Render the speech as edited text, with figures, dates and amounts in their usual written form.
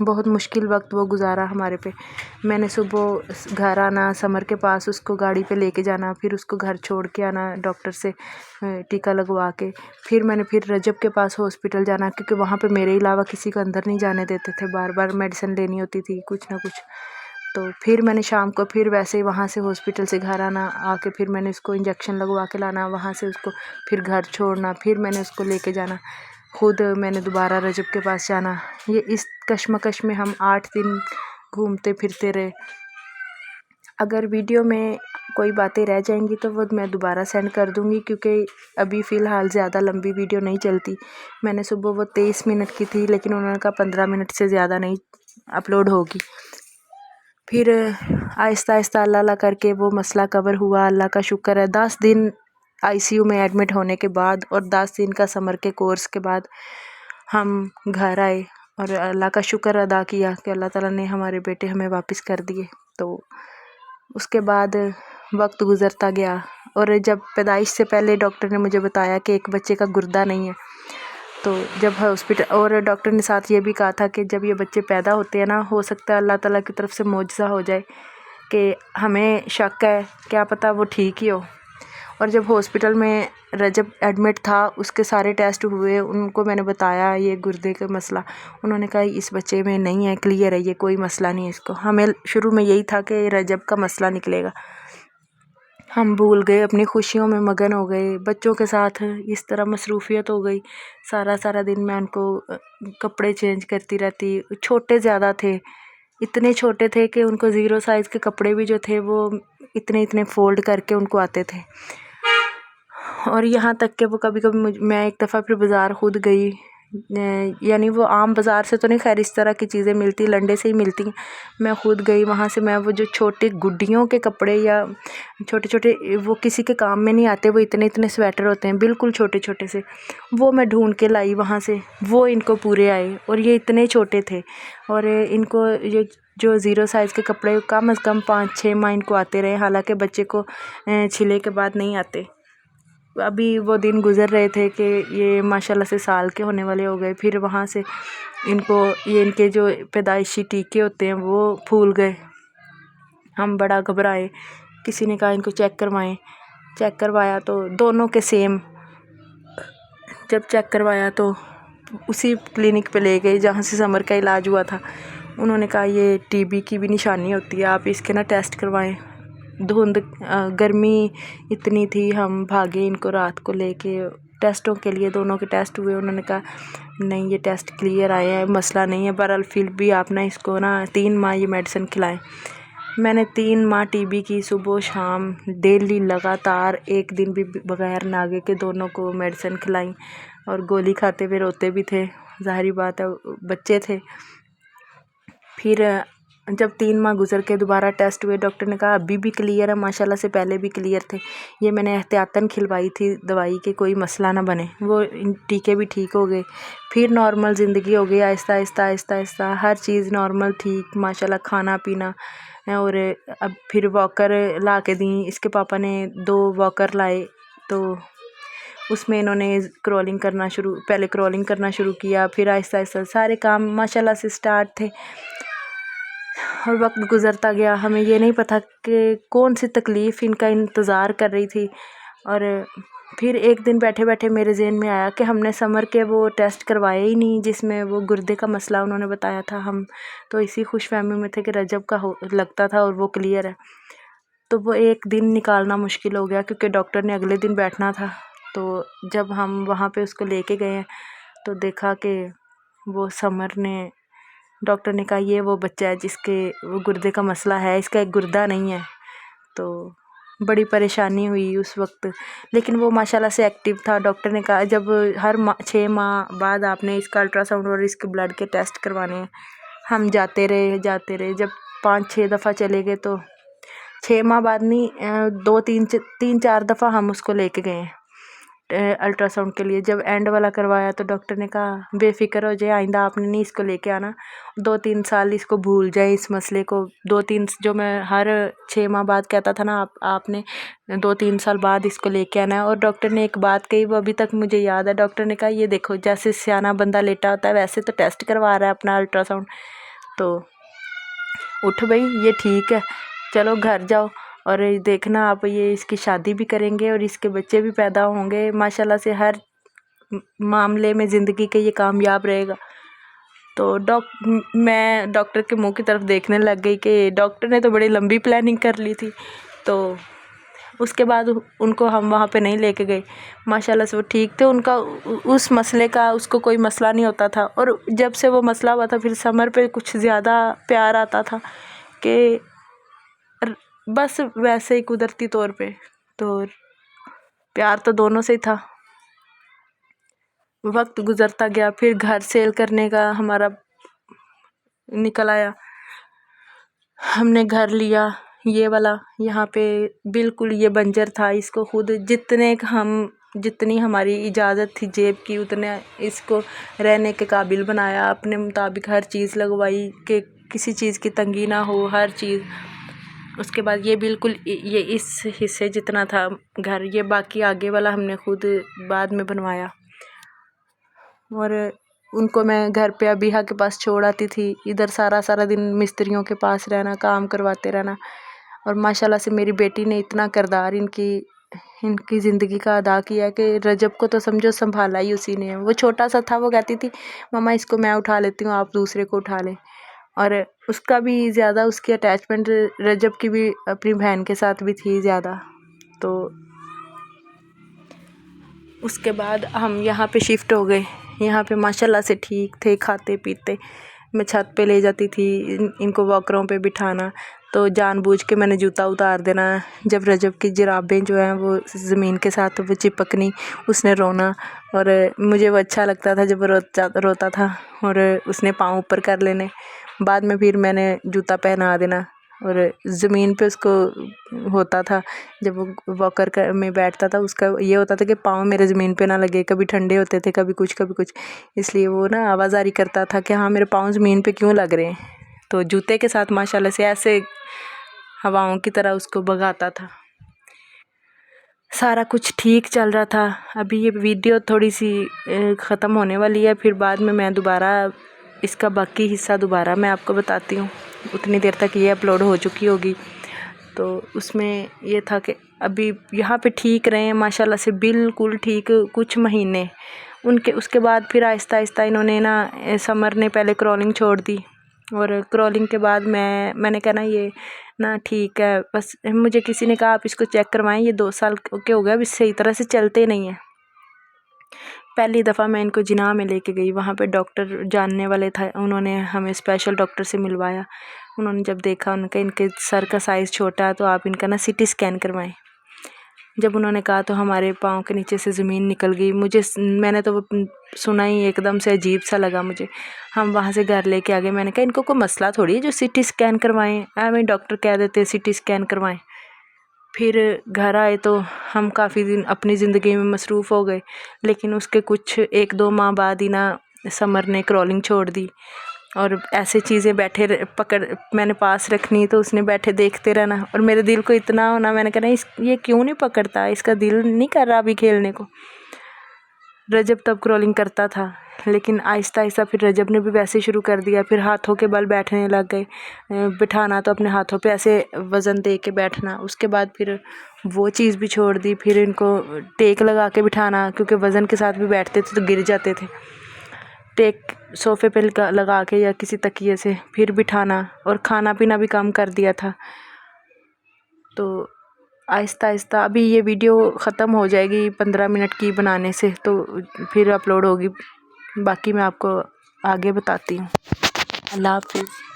بہت مشکل وقت وہ گزارا ہمارے پہ. میں نے صبح گھر آنا، سمر کے پاس اس کو گاڑی پہ لے کے جانا، پھر اس کو گھر چھوڑ کے آنا ڈاکٹر سے ٹیکا لگوا کے. پھر میں نے رجب کے پاس ہاسپٹل جانا، کیونکہ وہاں پہ میرے علاوہ کسی کو اندر نہیں جانے دیتے تھے. بار بار میڈیسن لینی ہوتی تھی کچھ نہ کچھ. تو پھر میں نے شام کو پھر ویسے ہی وہاں سے ہاسپٹل سے گھر آنا، آ کے پھر میں نے اس کو انجیکشن لگوا کے لانا، وہاں سے اس کو پھر گھر چھوڑنا، پھر میں نے اس کو لے کے جانا. خود میں نے دوبارہ رجب کے پاس جانا. یہ اس کشمکش میں ہم 8 دن گھومتے پھرتے رہے. اگر ویڈیو میں کوئی باتیں رہ جائیں گی تو وہ میں دوبارہ سینڈ کر دوں گی، کیونکہ ابھی فی الحال زیادہ لمبی ویڈیو نہیں چلتی. میں نے صبح وہ 23 منٹ کی تھی، لیکن انہوں نے کہا 15 منٹ سے زیادہ نہیں اپلوڈ ہوگی. پھر آہستہ آہستہ اللہ اللہ کر کے وہ مسئلہ کور ہوا. اللہ کا شکر ہے. 10 دن آئی سی یو میں ایڈمٹ ہونے کے بعد اور 10 دن کا سمر کے کورس کے بعد ہم گھر آئے، اور اللہ کا شکر ادا کیا کہ اللہ تعالیٰ نے ہمارے بیٹے ہمیں واپس کر دیے. تو اس کے بعد وقت گزرتا گیا، اور جب پیدائش سے پہلے ڈاکٹر نے مجھے بتایا کہ ایک بچے کا گردہ نہیں ہے. تو جب ہاسپٹل، اور ڈاکٹر نے ساتھ یہ بھی کہا تھا کہ جب یہ بچے پیدا ہوتے ہیں نا، ہو سکتا ہے اللہ تعالیٰ کی طرف سے معجزہ ہو جائے، کہ ہمیں شک ہے کیا پتہ وہ ٹھیک ہی ہو. اور جب ہاسپٹل میں رجب ایڈمٹ تھا، اس کے سارے ٹیسٹ ہوئے، ان کو میں نے بتایا یہ گردے کا مسئلہ. انہوں نے کہا اس بچے میں نہیں ہے، کلیئر ہے، یہ کوئی مسئلہ نہیں ہے اس کو. ہمیں شروع میں یہی تھا کہ رجب کا مسئلہ نکلے گا. ہم بھول گئے، اپنی خوشیوں میں مگن ہو گئے، بچوں کے ساتھ اس طرح مصروفیت ہو گئی. سارا دن میں ان کو کپڑے چینج کرتی رہتی. چھوٹے زیادہ تھے، اتنے چھوٹے تھے کہ ان کو 0 سائز کے کپڑے بھی جو تھے وہ اتنے فولڈ کر کے ان کو آتے تھے. اور یہاں تک کہ وہ کبھی میں ایک دفعہ پھر بازار خود گئی، یعنی وہ عام بازار سے تو نہیں، خیر اس طرح کی چیزیں ملتی، لنڈے سے ہی ملتی. میں خود گئی وہاں سے، میں وہ جو چھوٹے گڈیوں کے کپڑے یا چھوٹے وہ کسی کے کام میں نہیں آتے، وہ اتنے سویٹر ہوتے ہیں بالکل چھوٹے سے، وہ میں ڈھونڈ کے لائی وہاں سے. وہ ان کو پورے آئے، اور یہ اتنے چھوٹے تھے. اور ان کو یہ جو 0 سائز کے کپڑے کم از کم 5-6 ماہ ان کو آتے رہے، حالانکہ بچے کو چھلے کے بعد نہیں آتے. ابھی وہ دن گزر رہے تھے کہ یہ ماشاءاللہ سے سال کے ہونے والے ہو گئے. پھر وہاں سے ان کو ان کے جو پیدائشی ٹیکے ہوتے ہیں وہ پھول گئے. ہم بڑا گھبرائے. کسی نے کہا ان کو چیک کروایا تو دونوں کے سیم. جب چیک کروایا تو اسی کلینک پہ لے گئے جہاں سے سمر کا علاج ہوا تھا. انہوں نے کہا یہ ٹی بی کی بھی نشانی ہوتی ہے، آپ اس کے نا ٹیسٹ کروائیں. گرمی اتنی تھی، ہم بھاگے ان کو رات کو لے کے ٹیسٹوں کے لیے. دونوں کے ٹیسٹ ہوئے. انہوں نے کہا نہیں یہ ٹیسٹ کلیئر آئے ہیں، مسئلہ نہیں ہے. بہرحال پھر بھی آپ نا اس کو نا 3 ماہ یہ میڈیسن کھلائیں. میں نے 3 ماہ ٹی بی کی، صبح شام ڈیلی لگاتار، ایک دن بھی بغیر ناگے کے دونوں کو میڈیسن کھلائیں. اور گولی کھاتے ہوئے روتے بھی تھے، ظاہری بات ہے بچے تھے. پھر جب 3 ماہ گزر کے دوبارہ ٹیسٹ ہوئے، ڈاکٹر نے کہا ابھی بھی کلیئر ہے، ماشاءاللہ سے پہلے بھی کلیئر تھے. یہ میں نے احتیاطاً کھلوائی تھی دوائی کہ کوئی مسئلہ نہ بنے. وہ ٹیکے بھی ٹھیک ہو گئے. پھر نارمل زندگی ہو گئی، آہستہ ہر چیز نارمل ٹھیک ماشاءاللہ، کھانا پینا. اور اب پھر واکر لا کے دیں. اس کے پاپا نے 2 واکر لائے، تو اس میں انہوں نے پہلے کرولنگ کرنا شروع کیا. پھر آہستہ سارے کام ماشاءاللہ سے سٹارٹ تھے. اور وقت گزرتا گیا، ہمیں یہ نہیں پتہ کہ کون سی تکلیف ان کا انتظار کر رہی تھی. اور پھر ایک دن بیٹھے میرے ذہن میں آیا کہ ہم نے سمر کے وہ ٹیسٹ کروائے ہی نہیں جس میں وہ گردے کا مسئلہ انہوں نے بتایا تھا. ہم تو اسی خوش فہمی میں تھے کہ رجب کا لگتا تھا اور وہ کلیئر ہے. تو وہ ایک دن نکالنا مشکل ہو گیا، کیونکہ ڈاکٹر نے اگلے دن بیٹھنا تھا. تو جب ہم وہاں پہ اس کو لے کے گئے تو دیکھا کہ وہ سمر نے، ڈاکٹر نے کہا یہ وہ بچہ ہے جس کے وہ گردے کا مسئلہ ہے، اس کا ایک گردہ نہیں ہے. تو بڑی پریشانی ہوئی اس وقت، لیکن وہ ماشاءاللہ سے ایکٹیو تھا. ڈاکٹر نے کہا جب ہر 6 ماہ بعد آپ نے اس کا الٹرا ساؤنڈ اور اس کے بلڈ کے ٹیسٹ کروانے ہیں. ہم جاتے رہے. جب 5-6 دفعہ چلے گئے تو 6 ماہ بعد نہیں، 2-3-4 دفعہ ہم اس کو لے کے گئے ہیں الٹرا ساؤنڈ کے لیے. جب اینڈ والا کروایا تو ڈاکٹر نے کہا بے فکر ہو جائے، آئندہ آپ نے نہیں اس کو لے کے آنا، 2-3 سال اس کو بھول جائیں اس مسئلے کو. 2-3 جو میں ہر 6 ماہ بعد کہتا تھا نا، آپ نے 2-3 سال بعد اس کو لے کے آنا ہے. اور ڈاکٹر نے ایک بات کہی، وہ ابھی تک مجھے یاد ہے. ڈاکٹر نے کہا یہ دیکھو جیسے سیانہ بندہ لیٹا ہوتا ہے ویسے تو ٹیسٹ کروا رہا ہے اپنا الٹرا ساؤنڈ، تو اٹھ بھائی یہ ٹھیک ہے، چلو گھر جاؤ اور دیکھنا آپ یہ اس کی شادی بھی کریں گے اور اس کے بچے بھی پیدا ہوں گے، ماشاءاللہ سے ہر معاملے میں زندگی کے یہ کامیاب رہے گا۔ تو میں ڈاکٹر کے منہ کی طرف دیکھنے لگ گئی کہ ڈاکٹر نے تو بڑی لمبی پلاننگ کر لی تھی۔ تو اس کے بعد ان کو ہم وہاں پہ نہیں لے کے گئے، ماشاءاللہ سے وہ ٹھیک تھے، ان کا اس مسئلے کا اس کو کوئی مسئلہ نہیں ہوتا تھا، اور جب سے وہ مسئلہ ہوا تھا پھر سمر پہ کچھ زیادہ پیار آتا تھا کہ بس ویسے ہی قدرتی طور پہ، تو پیار تو دونوں سے ہی تھا۔ وقت گزرتا گیا، پھر گھر سیل کرنے کا ہمارا نکل آیا، ہم نے گھر لیا یہ والا، یہاں پہ بالکل یہ بنجر تھا، اس کو خود جتنی ہماری اجازت تھی جیب کی اتنے اس کو رہنے کے قابل بنایا، اپنے مطابق ہر چیز لگوائی کہ کسی چیز کی تنگی نہ ہو، ہر چیز۔ اس کے بعد یہ بالکل یہ اس حصے جتنا تھا گھر، یہ باقی آگے والا ہم نے خود بعد میں بنوایا۔ اور ان کو میں گھر پہ ابیحا کے پاس چھوڑ آتی تھی، ادھر سارا دن مستریوں کے پاس رہنا، کام کرواتے رہنا، اور ماشاءاللہ سے میری بیٹی نے اتنا کردار ان کی زندگی کا ادا کیا کہ رجب کو تو سمجھو سنبھالا ہی اسی نے۔ وہ چھوٹا سا تھا، وہ کہتی تھی ماما اس کو میں اٹھا لیتی ہوں، آپ دوسرے کو اٹھا لیں، اور اس کا بھی زیادہ اس کی اٹیچمنٹ رجب کی بھی اپنی بہن کے ساتھ بھی تھی زیادہ۔ تو اس کے بعد ہم یہاں پہ شفٹ ہو گئے، یہاں پہ ماشاءاللہ سے ٹھیک تھے، کھاتے پیتے، میں چھت پہ لے جاتی تھی ان کو واکروں پہ بٹھانا، تو جان بوجھ کے میں نے جوتا اتار دینا، جب رجب کی جرابیں جو ہیں وہ زمین کے ساتھ وہ چپکنی، اس نے رونا، اور مجھے وہ اچھا لگتا تھا جب وہ روتا تھا، اور اس نے پاؤں اوپر کر لینے، بعد میں پھر میں نے جوتا پہنا دینا، اور زمین پہ اس کو ہوتا تھا جب وہ واکر میں بیٹھتا تھا، اس کا یہ ہوتا تھا کہ پاؤں میرے زمین پہ نہ لگے، کبھی ٹھنڈے ہوتے تھے، کبھی کچھ، اس لیے وہ نا آوازاری کرتا تھا کہ ہاں میرے پاؤں زمین پہ کیوں لگ رہے ہیں، تو جوتے کے ساتھ ماشاءاللہ سے ایسے ہواؤں کی طرح اس کو بھگاتا تھا۔ سارا کچھ ٹھیک چل رہا تھا۔ ابھی یہ ویڈیو تھوڑی سی ختم ہونے والی ہے، پھر بعد میں دوبارہ اس کا باقی حصہ دوبارہ میں آپ کو بتاتی ہوں، اتنی دیر تک یہ اپلوڈ ہو چکی ہوگی۔ تو اس میں یہ تھا کہ ابھی یہاں پہ ٹھیک رہے ہیں ماشاءاللہ سے، بالکل ٹھیک کچھ مہینے، اس کے بعد پھر آہستہ آہستہ انہوں نے نا سمر نے پہلے کرولنگ چھوڑ دی، اور کرولنگ کے بعد میں نے کہا نا یہ نا ٹھیک ہے، بس مجھے کسی نے کہا آپ اس کو چیک کروائیں، یہ 2 سال کے ہو گئے، اب اس صحیح طرح سے چلتے نہیں ہیں۔ پہلی دفعہ میں ان کو جناح میں لے کے گئی، وہاں پہ ڈاکٹر جاننے والے تھے، انہوں نے ہمیں اسپیشل ڈاکٹر سے ملوایا، انہوں نے جب دیکھا ان کے سر کا سائز چھوٹا ہے تو آپ ان کا نا CT اسکین کروائیں۔ جب انہوں نے کہا تو ہمارے پاؤں کے نیچے سے زمین نکل گئی، میں نے تو سنا ہی ایک دم سے عجیب سا لگا مجھے۔ ہم وہاں سے گھر لے کے آ گئے، میں نے کہا ان کو کوئی مسئلہ تھوڑی ہے جو CT اسکین کروائیں، ہمیں ڈاکٹر کہہ دیتے CT اسکین کروائیں۔ پھر گھر آئے تو ہم کافی دن اپنی زندگی میں مصروف ہو گئے، لیکن اس کے کچھ 1-2 ماہ بعد ہی نا سمر نے کرولنگ چھوڑ دی، اور ایسے چیزیں میں نے پاس رکھنی تو اس نے بیٹھے دیکھتے رہنا، اور میرے دل کو اتنا ہونا، میں نے کہا یہ کیوں نہیں پکڑتا، اس کا دل نہیں کر رہا ابھی کھیلنے کو۔ رجب تب کرولنگ کرتا تھا، لیکن آہستہ آہستہ پھر رجب نے بھی ویسے شروع کر دیا، پھر ہاتھوں کے بل بیٹھنے لگ گئے، بٹھانا تو اپنے ہاتھوں پہ ایسے وزن دے کے بیٹھنا، اس کے بعد پھر وہ چیز بھی چھوڑ دی، پھر ان کو ٹیک لگا کے بٹھانا، کیونکہ وزن کے ساتھ بھی بیٹھتے تھے تو گر جاتے تھے، ٹیک صوفے پہ لگا کے یا کسی تکیے سے پھر بٹھانا، اور کھانا پینا بھی کم کر دیا تھا۔ تو آہستہ آہستہ ابھی یہ ویڈیو ختم ہو جائے گی 15 منٹ کی بنانے سے، تو پھر اپلوڈ ہوگی، باقی میں آپ کو آگے بتاتی ہوں۔ اللہ حافظ۔